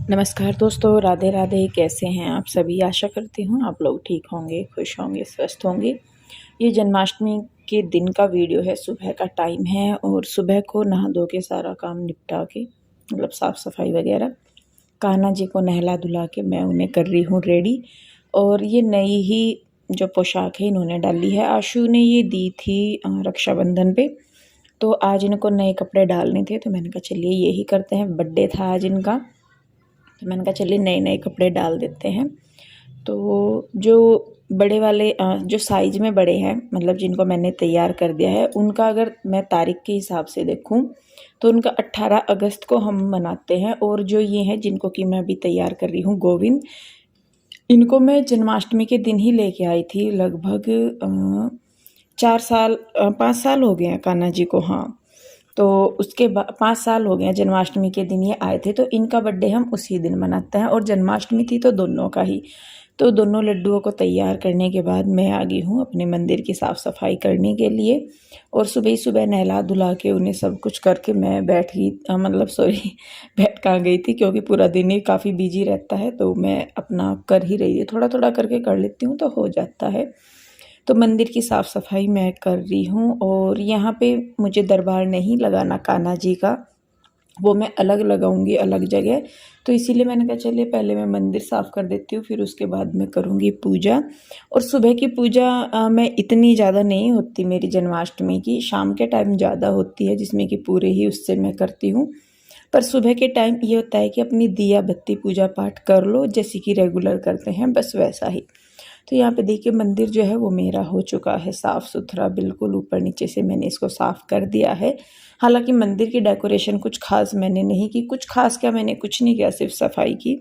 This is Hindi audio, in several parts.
नमस्कार दोस्तों, राधे राधे। कैसे हैं आप सभी? आशा करती हूँ आप लोग ठीक होंगे, खुश होंगे, स्वस्थ होंगे। ये जन्माष्टमी के दिन का वीडियो है, सुबह का टाइम है और सुबह को नहा धो के सारा काम निपटा के मतलब साफ़ सफाई वगैरह कान्हा जी को नहला धुला के मैं उन्हें कर रही हूँ रेडी। और ये नई ही जो पोशाक है इन्होंने डाली है, आशु ने ये दी थी रक्षाबंधन पे। तो आज इनको नए कपड़े डालने थे तो मैंने कहा चलिए यही करते हैं, बर्थडे था आज इनका। तो मैंने कहा चलिए नए नए कपड़े डाल देते हैं। तो जो बड़े वाले जो साइज़ में बड़े हैं, मतलब जिनको मैंने तैयार कर दिया है, उनका अगर मैं तारीख के हिसाब से देखूं तो उनका 18 अगस्त को हम मनाते हैं। और जो ये हैं जिनको कि मैं अभी तैयार कर रही हूँ, गोविंद, इनको मैं जन्माष्टमी के दिन ही लेके आई थी। लगभग 5 साल हो गए हैं कान्हा जी को। हाँ, तो उसके बाद 5 साल हो गए हैं, जन्माष्टमी के दिन ये आए थे। तो इनका बर्थडे हम उसी दिन मनाते हैं और जन्माष्टमी थी तो दोनों का ही। तो दोनों लड्डुओं को तैयार करने के बाद मैं आ गई हूँ अपने मंदिर की साफ़ सफाई करने के लिए। और सुबह ही सुबह नहला धुला के उन्हें सब कुछ करके मैं बैठ गई, मतलब सॉरी बैठ कहाँ गई थी, क्योंकि पूरा दिन ही काफ़ी बिजी रहता है। तो मैं अपना कर ही रही थी, थोड़ा थोड़ा करके कर लेती हूँ तो हो जाता है। तो मंदिर की साफ़ सफाई मैं कर रही हूँ। और यहाँ पे मुझे दरबार नहीं लगाना कान्हा जी का, वो मैं अलग लगाऊंगी अलग जगह। तो इसीलिए मैंने कहा चलिए पहले मैं मंदिर साफ़ कर देती हूँ, फिर उसके बाद मैं करूँगी पूजा। और सुबह की पूजा मैं इतनी ज़्यादा नहीं होती मेरी जन्माष्टमी की, शाम के टाइम ज़्यादा होती है, जिसमें कि पूरे ही उससे मैं करती हूँ। पर सुबह के टाइम ये होता है कि अपनी दिया बत्ती पूजा पाठ कर लो, जैसे कि रेगुलर करते हैं, बस वैसा ही। तो यहाँ पे देखिए मंदिर जो है वो मेरा हो चुका है साफ़ सुथरा, बिल्कुल ऊपर नीचे से मैंने इसको साफ़ कर दिया है। हालांकि मंदिर की डेकोरेशन कुछ खास मैंने नहीं की, कुछ खास क्या, मैंने कुछ नहीं किया, सिर्फ सफाई की।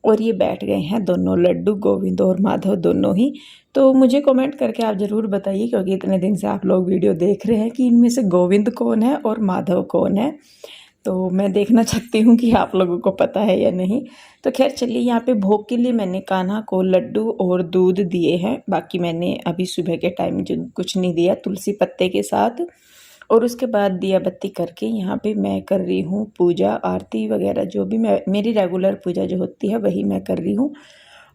और ये बैठ गए हैं दोनों लड्डू, गोविंद और माधव दोनों ही। तो मुझे कमेंट करके आप ज़रूर बताइए, क्योंकि इतने दिन से आप लोग वीडियो देख रहे हैं, कि इनमें से गोविंद कौन है और माधव कौन है। तो मैं देखना चाहती हूँ कि आप लोगों को पता है या नहीं। तो खैर चलिए, यहाँ पे भोग के लिए मैंने कान्हा को लड्डू और दूध दिए हैं। बाकी मैंने अभी सुबह के टाइम जो कुछ नहीं दिया, तुलसी पत्ते के साथ। और उसके बाद दिया बत्ती करके यहाँ पे मैं कर रही हूँ पूजा, आरती वगैरह, जो भी मेरी रेगुलर पूजा जो होती है वही मैं कर रही हूँ।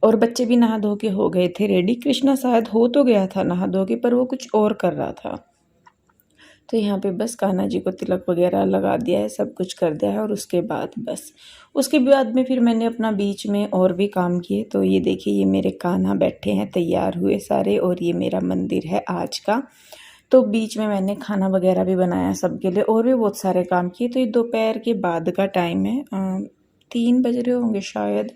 और बच्चे भी नहा धो के हो गए थे रेडी। कृष्णा शायद हो तो गया था नहा धो के, पर वो कुछ और कर रहा था। तो यहाँ पे बस कान्हा जी को तिलक वगैरह लगा दिया है, सब कुछ कर दिया है। और उसके बाद बस उसके बाद में फिर मैंने अपना बीच में और भी काम किए। तो ये देखिए, ये मेरे कान्हा बैठे हैं तैयार हुए सारे, और ये मेरा मंदिर है आज का। तो बीच में मैंने खाना वगैरह भी बनाया सबके लिए, और भी बहुत सारे काम किए। तो ये दोपहर के बाद का टाइम है, 3 बज रहे होंगे शायद।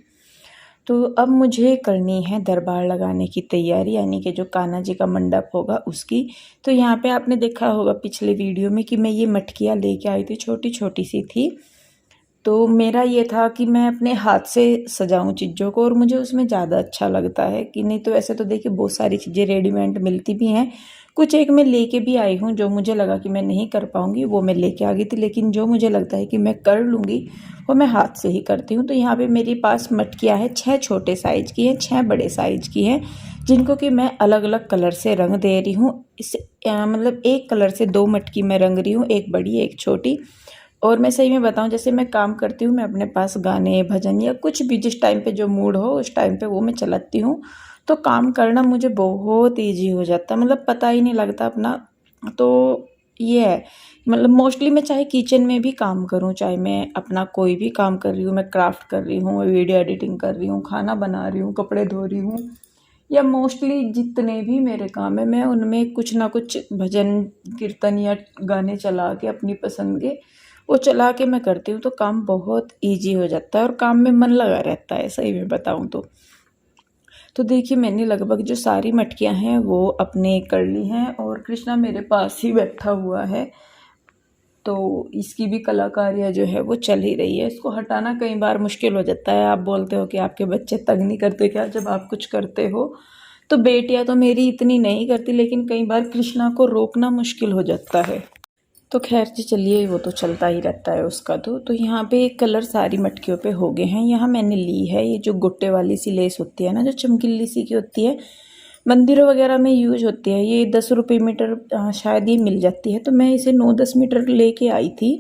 तो अब मुझे करनी है दरबार लगाने की तैयारी, यानी कि जो कान्हा जी का मंडप होगा उसकी। तो यहाँ पे आपने देखा होगा पिछले वीडियो में कि मैं ये मटकियाँ लेके आई थी, छोटी छोटी सी थी। तो मेरा ये था कि मैं अपने हाथ से सजाऊं चीज़ों को, और मुझे उसमें ज़्यादा अच्छा लगता है कि नहीं। तो ऐसे तो देखिए बहुत सारी चीज़ें रेडीमेड मिलती भी हैं, कुछ एक मैं लेके भी आई हूँ। जो मुझे लगा कि मैं नहीं कर पाऊँगी वो मैं लेके आ गई थी, लेकिन जो मुझे लगता है कि मैं कर लूँगी वो मैं हाथ से ही करती हूँ। तो यहाँ पे मेरे पास मटकियाँ हैं, 6 छोटे साइज़ की हैं, 6 बड़े साइज़ की हैं, जिनको कि मैं अलग अलग कलर से रंग दे रही हूँ। इस मतलब एक कलर से 2 मटकी मैं रंग रही हूँ, एक बड़ी एक छोटी। और मैं सही में बताऊं, जैसे मैं काम करती हूँ, मैं अपने पास गाने भजन या कुछ भी जिस टाइम पे जो मूड हो उस टाइम पे वो मैं चलाती हूँ। तो काम करना मुझे बहुत इजी हो जाता है, मतलब पता ही नहीं लगता अपना। तो ये है, मतलब मोस्टली मैं चाहे किचन में भी काम करूँ, चाहे मैं अपना कोई भी काम कर रही हूँ, मैं क्राफ्ट कर रही हूँ, वीडियो एडिटिंग कर रही हूँ, खाना बना रही हूँ, कपड़े धो रही हूँ, या मोस्टली जितने भी मेरे काम है मैं उनमें कुछ ना कुछ भजन कीर्तन या गाने चला के अपनी पसंद के वो चला के मैं करती हूँ। तो काम बहुत इजी हो जाता है और काम में मन लगा रहता है, सही में बताऊँ तो देखिए मैंने लगभग जो सारी मटकियाँ हैं वो अपने कर ली हैं, और कृष्णा मेरे पास ही बैठा हुआ है। तो इसकी भी कलाकारियाँ जो है वो चल ही रही है। इसको हटाना कई बार मुश्किल हो जाता है। आप बोलते हो कि आपके बच्चे तंग नहीं करते क्या जब आप कुछ करते हो? तो बेटियाँ तो मेरी इतनी नहीं करती, लेकिन कई बार कृष्णा को रोकना मुश्किल हो जाता है। तो खैर जी चलिए, वो तो चलता ही रहता है उसका। तो यहाँ पे कलर सारी मटकियों पे हो गए हैं। यहाँ मैंने ली है ये जो गुट्टे वाली सी लेस होती है ना, जो चमकीली सी की होती है, मंदिरों वगैरह में यूज होती है। ये 10 रुपये मीटर शायद ये मिल जाती है। तो मैं इसे 9-10 मीटर लेके आई थी।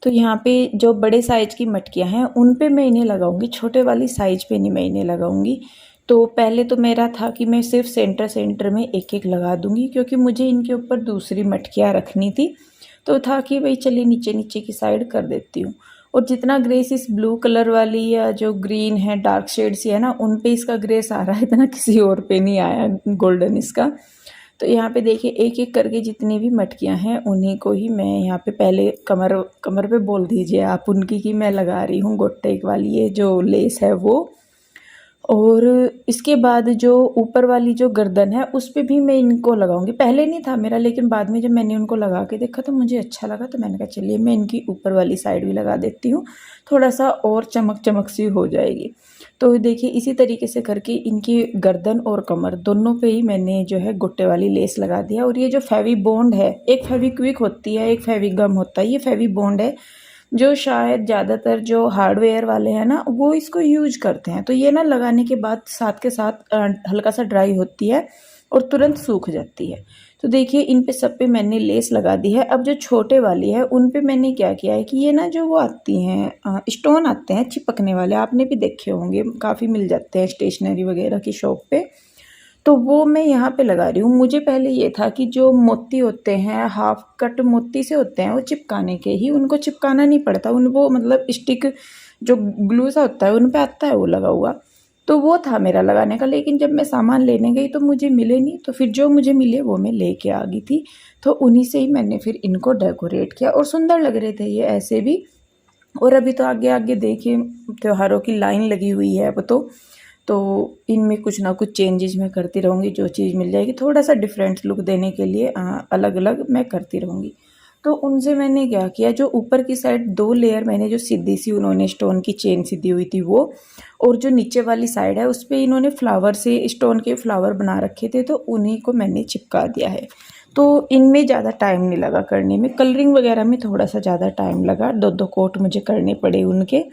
तो यहाँ पे जो बड़े साइज़ की मटकियाँ हैं उन पे मैं इन्हें लगाऊंगी, छोटे वाली साइज़ पे नहीं मैं इन्हें लगाऊंगी। तो पहले तो मेरा था कि मैं सिर्फ सेंटर में एक एक लगा दूंगी, क्योंकि मुझे इनके ऊपर दूसरी मटकियाँ रखनी थी। तो था कि भाई चलिए नीचे नीचे की साइड कर देती हूँ। और जितना ग्रेस इस ब्लू कलर वाली या जो ग्रीन है डार्क शेड्स है ना, उन पे इसका ग्रेस आ रहा है, इतना किसी और पे नहीं आया गोल्डन इसका। तो यहाँ पे देखिए एक एक करके जितनी भी मटकियाँ हैं उन्हीं को ही मैं यहाँ पे पहले कमर कमर पे बोल दीजिए आप उनकी कि मैं लगा रही हूँ गोटे वाली ये जो लेस है वो। और इसके बाद जो ऊपर वाली जो गर्दन है उस पे भी मैं इनको लगाऊंगी। पहले नहीं था मेरा, लेकिन बाद में जब मैंने उनको लगा के देखा तो मुझे अच्छा लगा, तो मैंने कहा चलिए मैं इनकी ऊपर वाली साइड भी लगा देती हूँ, थोड़ा सा और चमक चमक सी हो जाएगी। तो देखिए इसी तरीके से करके इनकी गर्दन और कमर दोनों पे ही मैंने जो है गोटे वाली लेस लगा दिया। और ये जो फेवी बॉन्ड है, एक फेवी क्विक होती है एक फेवी गम होता है, ये फेवी बॉन्ड है जो शायद ज़्यादातर जो हार्डवेयर वाले हैं ना वो इसको यूज करते हैं। तो ये ना लगाने के बाद साथ के साथ हल्का सा ड्राई होती है और तुरंत सूख जाती है। तो देखिए इन पे सब पे मैंने लेस लगा दी है। अब जो छोटे वाली है उन पे मैंने क्या किया है कि ये ना जो वो आती हैं स्टोन आते हैं चिपकने वाले, आपने भी देखे होंगे, काफ़ी मिल जाते हैं स्टेशनरी वगैरह की शॉप पे। तो वो मैं यहाँ पे लगा रही हूँ। मुझे पहले ये था कि जो मोती होते हैं हाफ कट मोती से होते हैं वो चिपकाने के ही, उनको चिपकाना नहीं पड़ता, उन वो मतलब स्टिक जो ग्लू सा होता है उन पे आता है वो लगा हुआ। तो वो था मेरा लगाने का, लेकिन जब मैं सामान लेने गई तो मुझे मिले नहीं, तो फिर जो मुझे मिले वो मैं लेके आ गई थी। तो उन्हीं से ही मैंने फिर इनको डेकोरेट किया और सुंदर लग रहे थे ये ऐसे भी। और अभी तो आगे आगे देखिए त्योहारों की लाइन लगी हुई है अब तो इनमें कुछ ना कुछ चेंजेस मैं करती रहूँगी, जो चीज़ मिल जाएगी थोड़ा सा डिफरेंट लुक देने के लिए अलग अलग मैं करती रहूँगी। तो उनसे मैंने क्या किया, जो ऊपर की साइड 2 लेयर मैंने जो सीधी सी उन्होंने स्टोन की चेन सीधी हुई थी वो, और जो नीचे वाली साइड है उस पर इन्होंने फ्लावर से स्टोन के फ्लावर बना रखे थे, तो उन्हीं को मैंने चिपका दिया है। तो इनमें ज़्यादा टाइम नहीं लगा करने में, कलरिंग वगैरह में थोड़ा सा ज़्यादा टाइम लगा, 2-2 कोट मुझे करने पड़े उनके।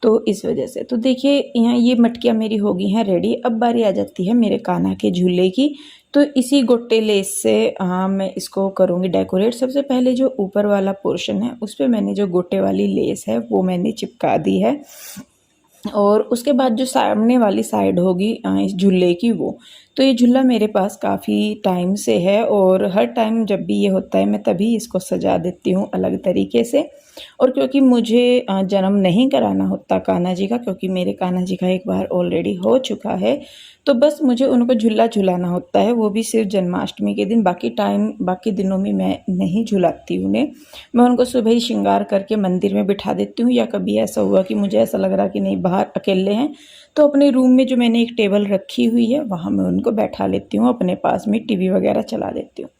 तो इस वजह से तो देखिए यहाँ ये मटकियाँ मेरी हो गई हैं रेडी। अब बारी आ जाती है मेरे कान्हा के झूले की। तो इसी गोटे लेस से मैं इसको करूँगी डेकोरेट। सबसे पहले जो ऊपर वाला पोर्शन है उस पर मैंने जो गोटे वाली लेस है वो मैंने चिपका दी है, और उसके बाद जो सामने वाली साइड होगी इस झूले की वो, तो ये झूला मेरे पास काफ़ी टाइम से है और हर टाइम जब भी ये होता है मैं तभी इसको सजा देती हूँ अलग तरीके से। और क्योंकि मुझे जन्म नहीं कराना होता कान्हा जी का, क्योंकि मेरे कान्हा जी का एक बार ऑलरेडी हो चुका है, तो बस मुझे उनको झूला झुलाना होता है, वो भी सिर्फ जन्माष्टमी के दिन। बाकी दिनों में मैं नहीं झुलाती उन्हें। मैं उनको सुबह ही श्रृंगार करके मंदिर में बिठा देती हूँ, या कभी ऐसा हुआ कि मुझे ऐसा लग रहा कि नहीं बाहर अकेले हैं तो अपने रूम में जो मैंने एक टेबल रखी हुई है वहाँ मैं उनको बैठा लेती हूँ, अपने पास में टीवी वगैरह चला देती हूँ।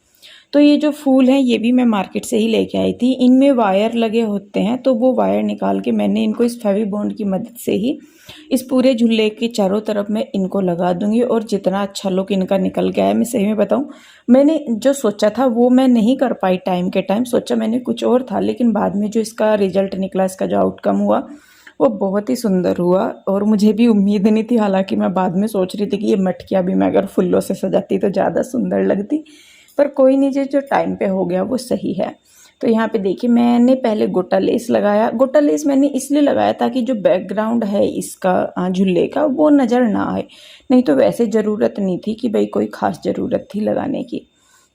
तो ये जो फूल हैं ये भी मैं मार्केट से ही लेके आई थी। इनमें वायर लगे होते हैं, तो वो वायर निकाल के मैंने इनको इस फेवी बॉन्ड की मदद से ही इस पूरे झूले के चारों तरफ मैं इनको लगा दूंगी। और जितना अच्छा लुक इनका निकल गया है, मैं सही में बताऊँ, मैंने जो सोचा था वो मैं नहीं कर पाई टाइम के टाइम, सोचा मैंने कुछ और था, लेकिन बाद में जो इसका रिजल्ट निकला, इसका जो आउटकम हुआ वो बहुत ही सुंदर हुआ। और मुझे भी उम्मीद नहीं थी, हालांकि मैं बाद में सोच रही थी कि ये मटकियाँ भी मैं अगर फूलों से सजाती तो ज़्यादा सुंदर लगती, पर कोई नहीं, जो टाइम पे हो गया वो सही है। तो यहाँ पे देखिए मैंने पहले गोटा लेस लगाया। गोटा लेस मैंने इसलिए लगाया ताकि जो बैकग्राउंड है इसका झूले का वो नज़र ना आए, नहीं तो वैसे ज़रूरत नहीं थी कि भाई कोई ख़ास ज़रूरत थी लगाने की।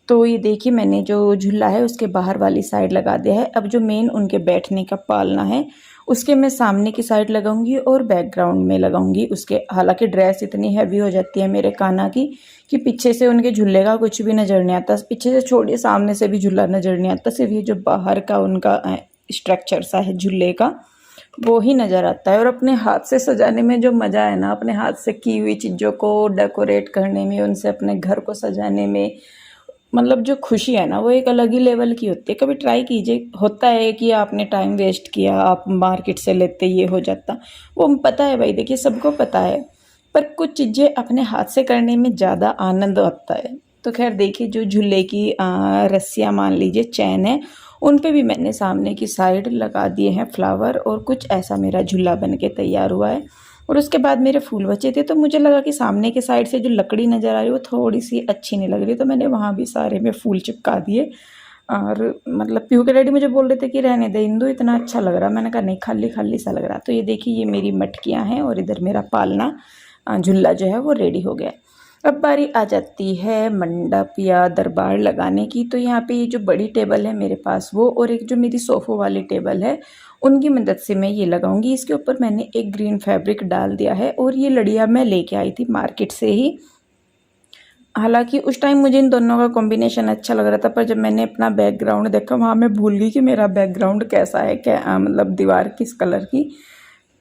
तो ये देखिए मैंने जो झूला है उसके बाहर वाली साइड लगा दिया है। अब जो मेन उनके बैठने का पालना है उसके मैं सामने की साइड लगाऊंगी और बैकग्राउंड में लगाऊंगी उसके। हालांकि ड्रेस इतनी हैवी हो जाती है मेरे कान्हा की कि पीछे से उनके झूले का कुछ भी नज़र नहीं आता, पीछे से छोड़िए सामने से भी झूला नज़र नहीं आता, सिर्फ ये जो बाहर का उनका स्ट्रक्चर सा है झूले का वो ही नज़र आता है। और अपने हाथ से सजाने में जो मज़ा है ना, अपने हाथ से की हुई चीज़ों को डेकोरेट करने में, उनसे अपने घर को सजाने में, मतलब जो खुशी है ना वो एक अलग ही लेवल की होती है। कभी ट्राई कीजिए। होता है कि आपने टाइम वेस्ट किया, आप मार्केट से लेते ये हो जाता, वो पता है भाई, देखिए सबको पता है, पर कुछ चीज़ें अपने हाथ से करने में ज़्यादा आनंद आता है। तो खैर देखिए जो झूले की रस्सियाँ मान लीजिए चैन है, उन पे भी मैंने सामने की साइड लगा दिए हैं फ्लावर, और कुछ ऐसा मेरा झूला बन के तैयार हुआ है। और उसके बाद मेरे फूल बचे थे, तो मुझे लगा कि सामने के साइड से जो लकड़ी नज़र आ रही है वो थोड़ी सी अच्छी नहीं लग रही, तो मैंने वहाँ भी सारे में फूल चिपका दिए। और मतलब पीहू के डैडी मुझे बोल रहे थे कि रहने दे इंदु, इतना अच्छा लग रहा। मैंने कहा नहीं, खाली खाली सा लग रहा। तो ये देखिए, ये मेरी मटकियाँ हैं और इधर मेरा पालना झुल्ला जो है वो रेडी हो गया। अब बारी आ जाती है मंडप या दरबार लगाने की। तो यहाँ पे ये जो बड़ी टेबल है मेरे पास वो, और एक जो मेरी सोफ़ों वाली टेबल है, उनकी मदद से मैं ये लगाऊंगी। इसके ऊपर मैंने एक ग्रीन फैब्रिक डाल दिया है और ये लड़ियाँ मैं लेके आई थी मार्केट से ही। हालांकि उस टाइम मुझे इन दोनों का कॉम्बिनेशन अच्छा लग रहा था, पर जब मैंने अपना बैकग्राउंड देखा वहाँ मैं भूल गई कि मेरा बैकग्राउंड कैसा है, क्या मतलब दीवार किस कलर की।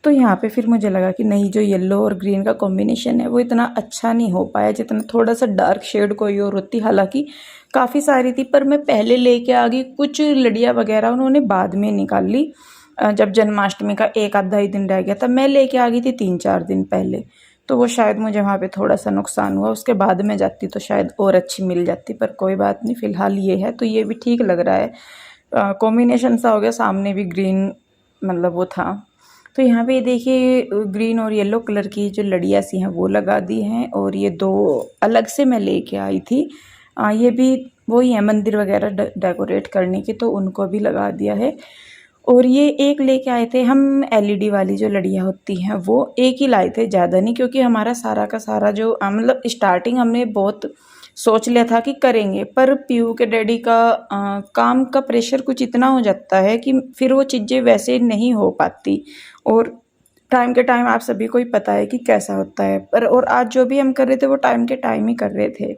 तो यहाँ पे फिर मुझे लगा कि नहीं, जो येलो और ग्रीन का कॉम्बिनेशन है वो इतना अच्छा नहीं हो पाया जितना थोड़ा सा डार्क शेड कोई और होती। हालांकि काफ़ी सारी थी, पर मैं पहले लेके आ गई। कुछ लड़ियाँ वगैरह उन्होंने बाद में निकाल ली, जब जन्माष्टमी का एक आधा ही दिन रह गया था। मैं लेके आ गई थी 3-4 दिन पहले, तो वो शायद मुझे वहाँ पे थोड़ा सा नुकसान हुआ। उसके बाद में जाती तो शायद और अच्छी मिल जाती, पर कोई बात नहीं, फ़िलहाल ये है। तो ये भी ठीक लग रहा है, कॉम्बिनेशन सा हो गया। सामने भी ग्रीन मतलब वो था। तो यहाँ पे देखिए ग्रीन और येलो कलर की जो लड़ियाँ सी हैं वो लगा दी हैं, और ये 2 अलग से मैं लेके आई थी। ये भी वही है मंदिर वगैरह डेकोरेट करने की, तो उनको भी लगा दिया है। और ये एक लेके आए थे हम, एलईडी वाली जो लड़ियाँ होती हैं वो एक ही लाए थे, ज़्यादा नहीं, क्योंकि हमारा सारा का सारा जो मतलब स्टार्टिंग हमने बहुत सोच लिया था कि करेंगे, पर पीहू के डैडी का काम का प्रेशर कुछ इतना हो जाता है कि फिर वो चीज़ें वैसे नहीं हो पाती। और टाइम के टाइम आप सभी को ही पता है कि कैसा होता है। पर और आज जो भी हम कर रहे थे वो टाइम के टाइम ही कर रहे थे।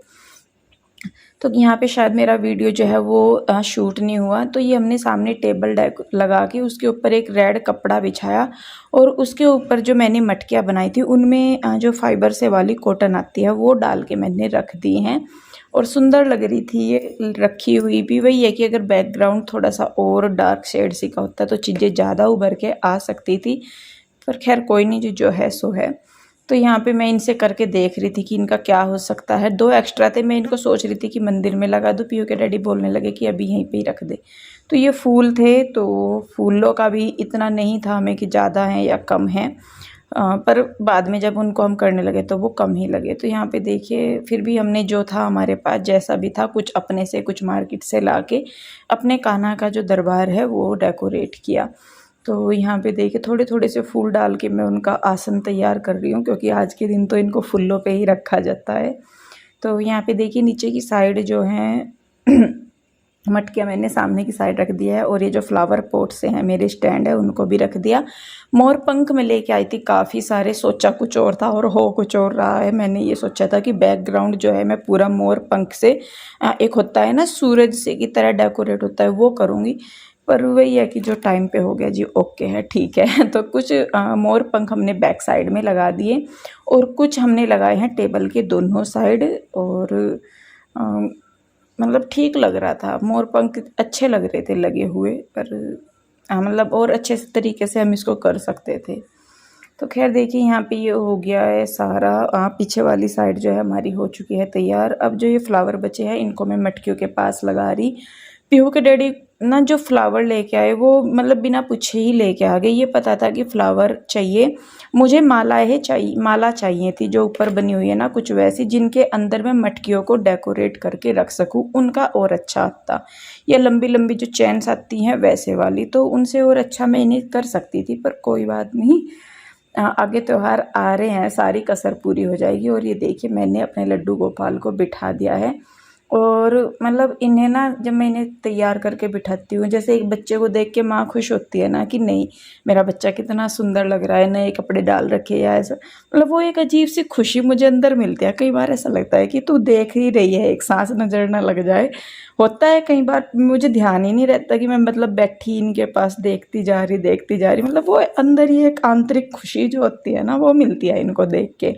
तो यहाँ पे शायद मेरा वीडियो जो है वो शूट नहीं हुआ। तो ये हमने सामने टेबल लगा के उसके ऊपर एक रेड कपड़ा बिछाया, और उसके ऊपर जो मैंने मटकियाँ बनाई थी उनमें जो फाइबर से वाली कॉटन आती है वो डाल के मैंने रख दी हैं, और सुंदर लग रही थी ये रखी हुई भी। वही है कि अगर बैकग्राउंड थोड़ा सा और डार्क शेड सी का होता तो चीज़ें ज़्यादा उभर के आ सकती थी, पर खैर कोई नहीं, जो है सो है। तो यहाँ पे मैं इनसे करके देख रही थी कि इनका क्या हो सकता है। 2 एक्स्ट्रा थे, मैं इनको सोच रही थी कि मंदिर में लगा दूँ। पीहू के डैडी बोलने लगे कि अभी यहीं पे ही रख दे। तो ये फूल थे, तो फूलों का भी इतना नहीं था हमें कि ज़्यादा हैं या कम हैं, पर बाद में जब उनको हम करने लगे तो वो कम ही लगे। तो यहाँ पे देखिए, फिर भी हमने जो था हमारे पास जैसा भी था, कुछ अपने से कुछ मार्केट से ला के अपने कान्हा का जो दरबार है वो डेकोरेट किया। तो यहाँ पे देखिए थोड़े थोड़े से फूल डाल के मैं उनका आसन तैयार कर रही हूँ, क्योंकि आज के दिन तो इनको फूलों पे ही रखा जाता है। तो यहाँ पे देखिए नीचे की साइड जो है मटकियाँ मैंने सामने की साइड रख दिया है, और ये जो फ्लावर पॉट से हैं मेरे स्टैंड है उनको भी रख दिया। मोर पंख में लेके आई थी काफ़ी सारे, सोचा कुछ और था और हो कुछ और रहा है। मैंने ये सोचा था कि बैकग्राउंड जो है मैं पूरा मोर पंख से, एक होता है ना सूरज से की तरह डेकोरेट होता है, वो करूँगी। पर वही है कि जो टाइम पे हो गया जी, ओके है, ठीक है। तो कुछ मोर पंख हमने बैक साइड में लगा दिए, और कुछ हमने लगाए हैं टेबल के दोनों साइड। और मतलब ठीक लग रहा था, मोर पंख अच्छे लग रहे थे लगे हुए, पर मतलब और अच्छे तरीके से हम इसको कर सकते थे। तो खैर देखिए यहाँ पे ये हो गया है सारा। पीछे वाली साइड जो है हमारी हो चुकी है तैयार। अब जो ये फ्लावर बचे हैं इनको मैं मटकियों के पास लगा रही। पीहू के डैडी ना जो फ्लावर लेके आए वो मतलब बिना पूछे ही लेके आ गए। ये पता था कि फ्लावर चाहिए, मुझे माला चाहिए थी जो ऊपर बनी हुई है ना कुछ वैसी, जिनके अंदर मैं मटकियों को डेकोरेट करके रख सकूं, उनका और अच्छा आता। या लंबी लंबी जो चेन्स आती हैं वैसे वाली, तो उनसे और अच्छा मैं इन्हें कर सकती थी, पर कोई बात नहीं, आगे त्यौहार आ रहे हैं, सारी कसर पूरी हो जाएगी। और ये देखिए मैंने अपने लड्डू गोपाल को बिठा दिया है। और मतलब इन्हें ना जब मैं इन्हें तैयार करके बिठाती हूँ, जैसे एक बच्चे को देख के माँ खुश होती है ना कि नहीं मेरा बच्चा कितना सुंदर लग रहा है, नए कपड़े डाल रखे या ऐसा, मतलब वो एक अजीब सी खुशी मुझे अंदर मिलती है। कई बार ऐसा लगता है कि तू देख ही रही है, एक सांस नजर ना लग जाए। होता है कई बार मुझे ध्यान ही नहीं रहता कि मैं मतलब बैठी इनके पास देखती जा रही, मतलब वो अंदर ही एक आंतरिक खुशी जो होती है ना वो मिलती है इनको देख के।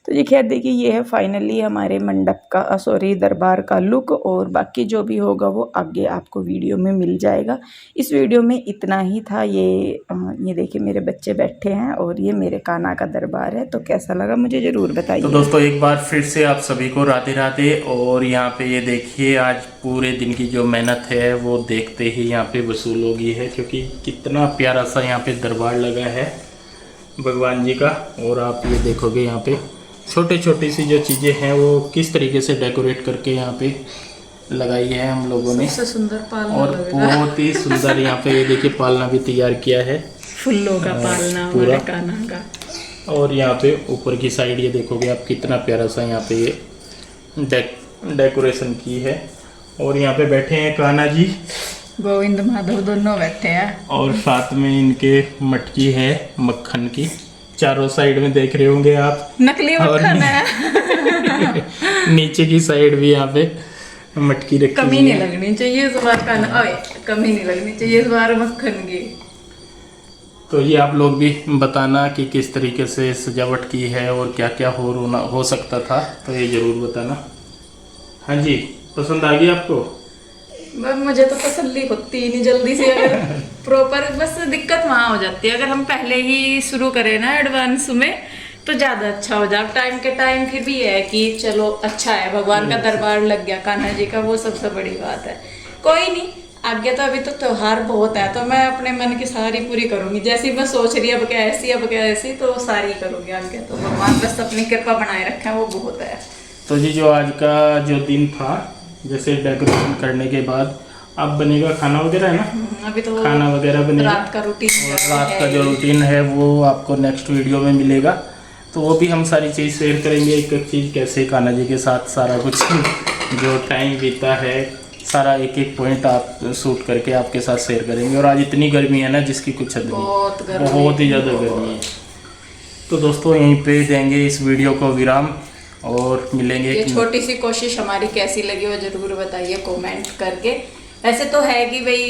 तो ये खैर देखिए ये है फाइनली हमारे मंडप का सॉरी दरबार का लुक, और बाकी जो भी होगा वो आगे आपको वीडियो में मिल जाएगा। इस वीडियो में इतना ही था। ये देखिए मेरे बच्चे बैठे हैं और ये मेरे कान्हा का दरबार है। तो कैसा लगा मुझे ज़रूर बताइए। तो दोस्तों एक बार फिर से आप सभी को राधे राधे। और यहाँ पे ये देखिए आज पूरे दिन की जो मेहनत है वो देखते ही यहाँ पे वसूल हो गई है, क्योंकि कितना प्यारा सा यहाँ पे दरबार लगा है भगवान जी का। और आप ये देखोगे यहाँ पे छोटी छोटी सी जो चीज़ें हैं वो किस तरीके से डेकोरेट करके यहाँ पे लगाई है हम लोगों ने, सबसे सुंदर पालना और लग रहा है। बहुत ही सुंदर यहाँ पे ये देखिए पालना भी तैयार किया है फूलों का पालना पूरा। हमारे कान्हा का। और यहाँ पे ऊपर की साइड ये देखोगे आप कितना प्यारा सा यहाँ पे ये डेकोरेशन की है। और यहाँ पे बैठे हैं कान्हा जी, गोविंद माधव दोनों बैठे हैं। और साथ में इनके मटकी है मक्खन की, चारों साइड में देख रहे होंगे आप। नकली और मक्खन है। नीचे की साइड भी यहाँ पे मटकी रखी कमी हुई नहीं है। लगनी चाहिए इस बार कान्हा, ओए कमी नहीं लगनी चाहिए इस बार मक्खन की। तो ये आप लोग भी बताना कि किस तरीके से सजावट की है और क्या क्या हो सकता था, तो ये जरूर बताना। हाँ जी, पसंद आ गई आपको? मुझे तो तसल्ली होती ही नहीं जल्दी से, अगर प्रॉपर, बस दिक्कत वहाँ हो जाती है अगर हम पहले ही शुरू करें ना एडवांस में तो ज़्यादा अच्छा हो जाए। टाइम के टाइम फिर भी है कि चलो अच्छा है, भगवान का दरबार लग गया कान्हा जी का, वो सबसे बड़ी बात है। कोई नहीं, आगे तो अभी तो त्योहार बहुत है, तो मैं अपने मन की सारी पूरी करूंगी। जैसी मैं सोच रही अब क्या ऐसी, अब क्या ऐसी, तो सारी करूंगी आगे। तो भगवान बस अपनी कृपा बनाए रखें, वो बहुत है। तो जी जो आज का जो दिन था, जैसे डेकोरेशन करने के बाद अब बनेगा खाना वगैरह है ना, अभी तो खाना वगैरह बनेगा। रात का रूटीन, और रात का जो रूटीन है वो आपको नेक्स्ट वीडियो में मिलेगा, तो वो भी हम सारी चीज़ शेयर करेंगे, एक एक चीज़ कैसे कान्हा जी के साथ सारा कुछ जो टाइम बीता है, सारा एक एक पॉइंट आप शूट करके आपके साथ शेयर करेंगे। और आज इतनी गर्मी है ना जिसकी कुछ हद नहीं, बहुत ही ज़्यादा गर्मी है। तो दोस्तों यहीं पे देंगे इस वीडियो को विराम, और मिलेंगे। ये छोटी सी कोशिश हमारी कैसी लगी वो जरूर बताइए कमेंट करके। ऐसे तो है कि भाई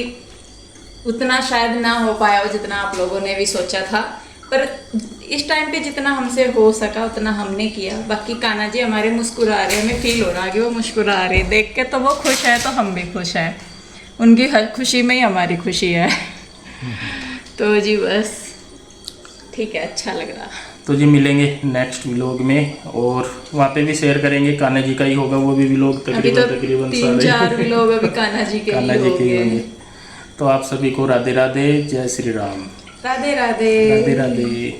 उतना शायद ना हो पाया हो जितना आप लोगों ने भी सोचा था, पर इस टाइम पे जितना हमसे हो सका उतना हमने किया। बाकी कान्हा जी हमारे मुस्कुरा रहे हैं, हमें फील हो रहा है कि वो मुस्कुरा रहे हैं, देख के तो वो खुश है तो हम भी खुश हैं, उनकी हर खुशी में ही हमारी खुशी है। तो जी बस ठीक है, अच्छा लग रहा। तो जी मिलेंगे नेक्स्ट व्लॉग में, और वहाँ पे भी शेयर करेंगे, कान्हा जी का ही होगा वो भी व्लॉग तकरीबन 3-4 लोग अभी कान्हा जी के कान्हा ही जी के ही होंगे। होंगे। तो आप सभी को राधे राधे, जय श्री राम, राधे राधे राधे राधे।